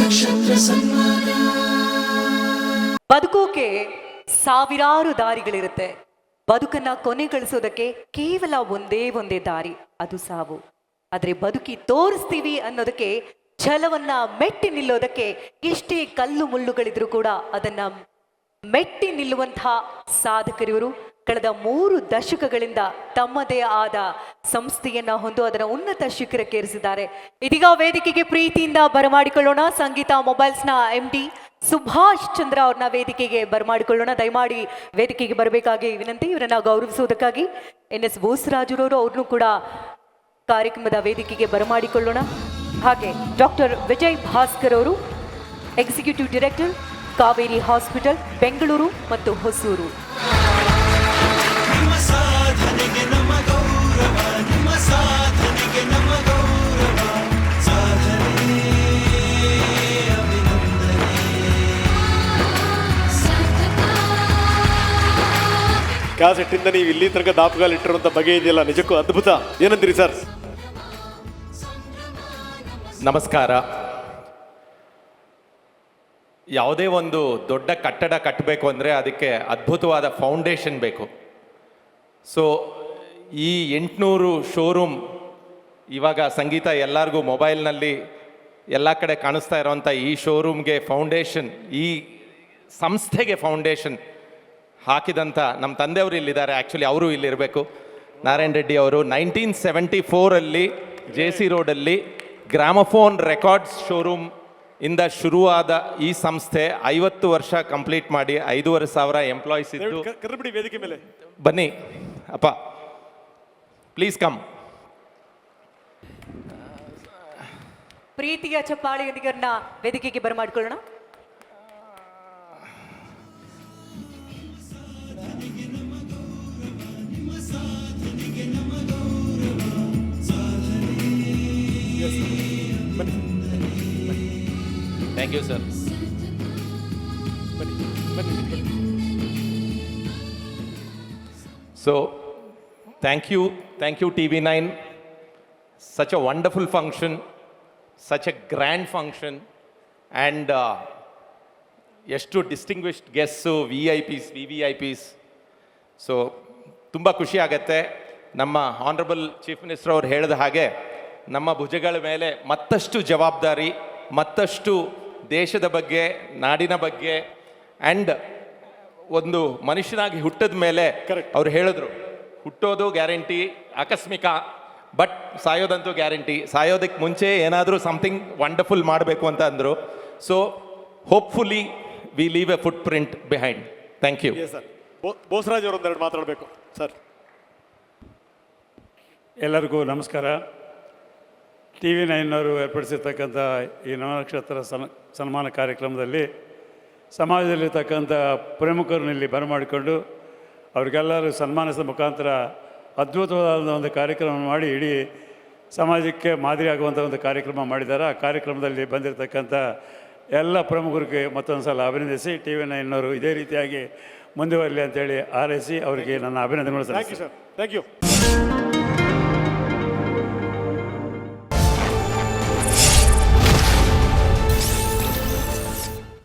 ನಕ್ಷತ್ರ ಸನ್ಮಾನ. ಬದುಕೋಕೆ ಸಾವಿರಾರು ದಾರಿಗಳಿರುತ್ತೆ. ಬದುಕನ್ನ ಕೊನೆಗಳಿಸೋದಕ್ಕೆ ಕೇವಲ ಒಂದೇ ದಾರಿ, ಅದು ಸಾವು. ಆದ್ರೆ ಬದುಕಿ ತೋರಿಸ್ತೀವಿ ಅನ್ನೋದಕ್ಕೆ, ಛಲವನ್ನ ಮೆಟ್ಟಿ ನಿಲ್ಲೋದಕ್ಕೆ ಎಷ್ಟೇ ಕಲ್ಲು ಮುಳ್ಳುಗಳಿದ್ರು ಕೂಡ ಅದನ್ನ ಮೆಟ್ಟಿ ನಿಲ್ಲುವಂತಹ ಸಾಧಕರಿವರು ಕಳೆದ 3 ದಶಕಗಳಿಂದ ತಮ್ಮದೇ ಆದ ಸಂಸ್ಥೆಯನ್ನ ಹೊಂದು ಅದರ ಉನ್ನತ ಶಿಖರಕ್ಕೇರಿಸಿದ್ದಾರೆ. ಇದೀಗ ವೇದಿಕೆಗೆ ಪ್ರೀತಿಯಿಂದ ಬರಮಾಡಿಕೊಳ್ಳೋಣ ಸಂಗೀತ ಮೊಬೈಲ್ಸ್ನ MD ಸುಭಾಷ್ ಚಂದ್ರ ಅವ್ರನ್ನ ವೇದಿಕೆಗೆ ಬರಮಾಡಿಕೊಳ್ಳೋಣ. ದಯಮಾಡಿ ವೇದಿಕೆಗೆ ಬರಬೇಕಾಗಿ ವಿನಂತಿ. ಇವರನ್ನ ಗೌರವಿಸುವುದಕ್ಕಾಗಿ NS ಬೋಸರಾಜುರವರು ಅವ್ರನ್ನೂ ಕೂಡ ಕಾರ್ಯಕ್ರಮದ ವೇದಿಕೆಗೆ ಬರಮಾಡಿಕೊಳ್ಳೋಣ. ಹಾಗೆ ಡಾಕ್ಟರ್ ವಿಜಯ್ ಭಾಸ್ಕರ್ ಅವರು, executive director, Kaveri hospital, Bengaluru ಮತ್ತು ಹೊಸೂರು. ಕ್ಯಾಸೆಟ್ಟಿಂದ ನೀವು ಇಲ್ಲಿ ತನಕ ದಾಪುಗಾಲಿಟ್ಟಿರುವಂಥ ಬಗೆ ಇದೆಯಲ್ಲ, ನಿಜಕ್ಕೂ ಅದ್ಭುತ. ಏನಂತೀರಿ ಸರ್? ನಮಸ್ಕಾರ. ಯಾವುದೇ ಒಂದು ದೊಡ್ಡ ಕಟ್ಟಡ ಕಟ್ಟಬೇಕು ಅಂದರೆ ಅದಕ್ಕೆ ಅದ್ಭುತವಾದ ಫೌಂಡೇಶನ್ ಬೇಕು. ಸೊ ಈ 800 ಶೋರೂಮ್, ಇವಾಗ ಸಂಗೀತ ಎಲ್ಲರಿಗೂ ಮೊಬೈಲ್ನಲ್ಲಿ ಎಲ್ಲ ಕಡೆ ಕಾಣಿಸ್ತಾ ಇರೋವಂಥ ಈ ಶೋರೂಮ್ಗೆ ಫೌಂಡೇಶನ್, ಈ ಸಂಸ್ಥೆಗೆ ಫೌಂಡೇಶನ್ ಹಾಕಿದಂಥ ನಮ್ಮ ತಂದೆಯವರು ಇಲ್ಲಿದ್ದಾರೆ. ಆ್ಯಕ್ಚುಲಿ ಅವರು ಇಲ್ಲಿರಬೇಕು, ನಾರಾಯಣ್ ರೆಡ್ಡಿ ಅವರು. 1974 JC ರೋಡಲ್ಲಿ ಗ್ರಾಮಫೋನ್ ರೆಕಾರ್ಡ್ಸ್ ಶೋರೂಮ್ ಇಂದ ಶುರುವಾದ ಈ ಸಂಸ್ಥೆ 50 ವರ್ಷ ಕಂಪ್ಲೀಟ್ ಮಾಡಿ 5,500 ಎಂಪ್ಲಾಯೀಸ್ ಇದ್ದು. ವೇದಿಕೆ ಮೇಲೆ ಬನ್ನಿ ಅಪ್ಪ, ಪ್ಲೀಸ್ ಕಮ್. ಪ್ರೀತಿಯ ಚಪ್ಪಾಳೆಯೊಂದಿಗೆ ವೇದಿಕೆಗೆ ಬರಮಾಡಿಕೊಳ್ಳೋಣ. Thank you sir. So, thank you TV9. Such a wonderful function, such a grand function, and ಎಷ್ಟು ಡಿಸ್ಟಿಂಗ್ವಿಶ್ಡ್ ಗೆಸ್ಟ್ಸು, VVIPs. ಸೊ ತುಂಬ ಖುಷಿ ಆಗುತ್ತೆ. ನಮ್ಮ ಆನರಬಲ್ ಚೀಫ್ ಮಿನಿಸ್ಟರ್ ಅವ್ರು ಹೇಳಿದ ಹಾಗೆ ನಮ್ಮ ಭುಜಗಳ ಮೇಲೆ ಮತ್ತಷ್ಟು ಜವಾಬ್ದಾರಿ, ಮತ್ತಷ್ಟು ದೇಶದ ಬಗ್ಗೆ, ನಾಡಿನ ಬಗ್ಗೆ, ಆ್ಯಂಡ್ ಒಂದು ಮನುಷ್ಯನಾಗಿ ಹುಟ್ಟಿದ ಮೇಲೆ ಅವ್ರು ಹೇಳಿದ್ರು, ಹುಟ್ಟೋದು ಗ್ಯಾರಂಟಿ ಆಕಸ್ಮಿಕ, ಬಟ್ ಸಾಯೋದಂತೂ ಗ್ಯಾರಂಟಿ. ಸಾಯೋದಕ್ಕೆ ಮುಂಚೆ ಏನಾದರೂ ಸಮಥಿಂಗ್ ವಂಡರ್ಫುಲ್ ಮಾಡಬೇಕು ಅಂತ ಅಂದರು. So hopefully we leave a foot print behind. Thank you sir. Bosaraj ಅವರು ಒಂದೆರಡು ಮಾತಾಡಬೇಕು ಸರ್. ಎಲ್ಲರಿಗೂ ನಮಸ್ಕಾರ. TV9 ಅವರು ಏರ್ಪಡಿಸಿರ್ತಕ್ಕಂಥ ಈ ನವನಕ್ಷತ್ರ ಸನ್ಮಾನ ಕಾರ್ಯಕ್ರಮದಲ್ಲಿ ಸಮಾಜದಲ್ಲಿರ್ತಕ್ಕಂಥ ಪ್ರಮುಖರನ್ನ ಇಲ್ಲಿ ಬರಮಾಡಿಕೊಂಡು ಅವ್ರಿಗೆಲ್ಲರೂ ಸನ್ಮಾನಿಸಿದ ಮುಖಾಂತರ ಅದ್ಭುತವಾದ ಒಂದು ಕಾರ್ಯಕ್ರಮ ಮಾಡಿ ಇಡೀ ಸಮಾಜಕ್ಕೆ ಮಾದರಿ ಆಗುವಂಥ ಒಂದು ಕಾರ್ಯಕ್ರಮ ಮಾಡಿದ್ದಾರೆ. ಆ ಕಾರ್ಯಕ್ರಮದಲ್ಲಿ ಬಂದಿರತಕ್ಕಂಥ ಎಲ್ಲ ಪ್ರಮುಖರಿಗೆ ಮತ್ತೊಂದು ಸಲ ಅಭಿನಂದಿಸಿ, TV9 ಅವರು ಇದೇ ರೀತಿಯಾಗಿ ಮುಂದುವರಲಿ ಅಂತೇಳಿ ಹಾರೈಸಿ ಅವರಿಗೆ ನನ್ನ ಅಭಿನಂದನೆಗಳು. Thank you sir. Thank you.